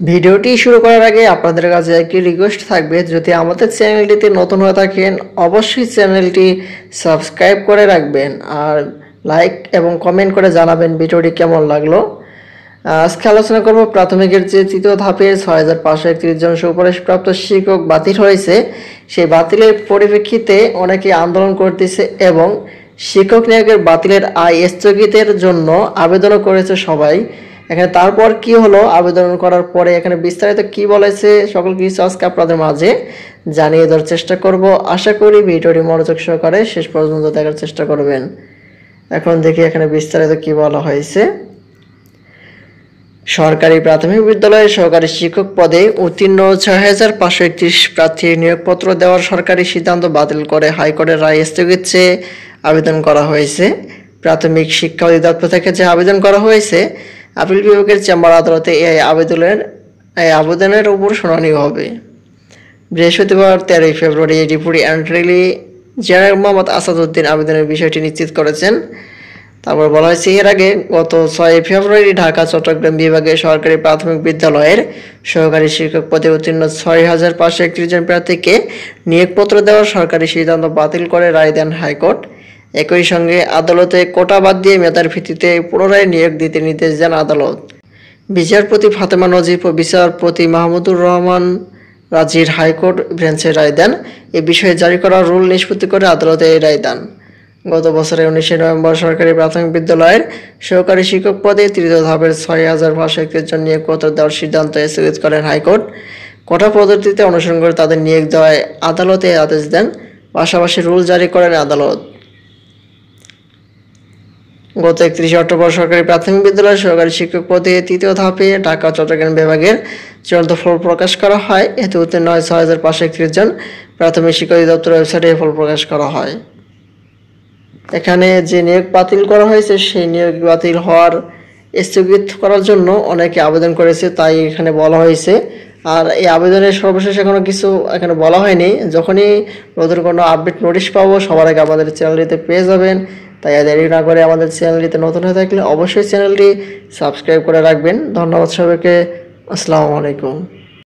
ভিডিওটি শুরু করার আগে আপনাদের কাছে একটি রিকোয়েস্ট থাকবে, যদি আমাদের চ্যানেলটিতে নতুন হয়ে থাকেন অবশ্যই চ্যানেলটি সাবস্ক্রাইব করে রাখবেন আর লাইক এবং কমেন্ট করে জানাবেন ভিডিওটি কেমন লাগলো। আজকে আলোচনা করব প্রাথমিকের যে তৃতীয় ধাপের 6531 জন সুপারিশপ্রাপ্ত শিক্ষক বাতিল হয়েছে, সেই বাতিলের পরিপ্রেক্ষিতে অনেকে আন্দোলন করতেছে এবং শিক্ষক নিয়োগের বাতিলের আয় স্থগিতের জন্য আবেদনও করেছে সবাই। এখানে তারপর কি হলো, আবেদন করার পরে এখানে বিস্তারিত কি বলেছে সকল কিছু আজকে আপনাদের মাঝে জানিয়ে দেওয়ার চেষ্টা করব। আশা করি ভিডিওটি মনোযোগ সহকারে শেষ পর্যন্ত দেখার চেষ্টা করবেন। এখন দেখি এখানে বিস্তারিত কি বলা হয়েছে। সরকারি প্রাথমিক বিদ্যালয়ে সহকারী শিক্ষক পদে উত্তীর্ণ 6531 প্রার্থীর নিয়োগপত্র দেওয়ার সরকারি সিদ্ধান্ত বাতিল করে হাইকোর্টের রায় স্থগিত চেয়ে আবেদন করা হয়েছে। প্রাথমিক শিক্ষা অধিদপ্তর থেকে যে আবেদন করা হয়েছে, আপিল বিভাগের চেম্বার আদালতে এই আবেদনের উপর শুনানি হবে। বৃহস্পতিবার 13 ফেব্রুয়ারি deputy attorney general Mohammad Asaduddin আবেদনের বিষয়টি নিশ্চিত করেছেন। তারপর বলা হয়েছে, এর আগে গত 6 ফেব্রুয়ারি ঢাকা চট্টগ্রাম বিভাগের সরকারি প্রাথমিক বিদ্যালয়ের সহকারী শিক্ষক পদে উত্তীর্ণ 6531 জন প্রার্থীকে নিয়োগপত্র দেওয়ার সরকারি সিদ্ধান্ত বাতিল করে রায় দেন হাইকোর্ট। একই সঙ্গে আদালতে কোটা বাদ দিয়ে মেধার ভিত্তিতে পুনরায় নিয়োগ দিতে নির্দেশ দেন আদালত। বিচারপতি ফাতেমা নজির ও বিচারপতি মাহমুদুর রহমান রাজির হাইকোর্ট বেঞ্চে রায় দেন। এ বিষয়ে জারি করা রুল নিষ্পত্তি করে আদালতে এই রায় দেন। গত বছরের 19 নভেম্বর সরকারি প্রাথমিক বিদ্যালয়ের সহকারী শিক্ষক পদে তৃতীয় ধাপের 6531 জন নিয়োগপত্র দেওয়ার সিদ্ধান্ত স্থগিত করেন হাইকোর্ট। কোটা পদ্ধতিতে অনুসরণ করে তাদের নিয়োগ দেওয়ায় আদালতে আদেশ দেন। পাশাপাশি রুল জারি করেন আদালত। গত 31 অক্টোবর সরকারি প্রাথমিক বিদ্যালয়ের সহকারী শিক্ষক পদে তৃতীয় ধাপে ঢাকা চট্টগ্রাম বিভাগের চূড়ান্ত ফল প্রকাশ করা হয়। এতে উত্তীর্ণ হয় 6531 জন। প্রাথমিক শিক্ষা অধিদপ্তরের ওয়েবসাইটে ফল প্রকাশ করা হয়। এখানে যে নিয়োগ বাতিল করা হয়েছে, সেই নিয়োগ বাতিল হওয়ার স্থগিত করার জন্য অনেকে আবেদন করেছে, তাই এখানে বলা হয়েছে। আর এই আবেদনের সর্বশেষ এখনো কিছু এখানে বলা হয়নি। যখনই নতুন কোনো আপডেট নোটিশ পাবো সবার আগে আমাদের চ্যানেলটিতে পেয়ে যাবেন। তাই দেরি না করে আমাদের চ্যানেলটিতে নতুন হয়ে থাকলে অবশ্যই চ্যানেলটি সাবস্ক্রাইব করে রাখবেন। ধন্যবাদ সবাইকে। আসসালামু আলাইকুম।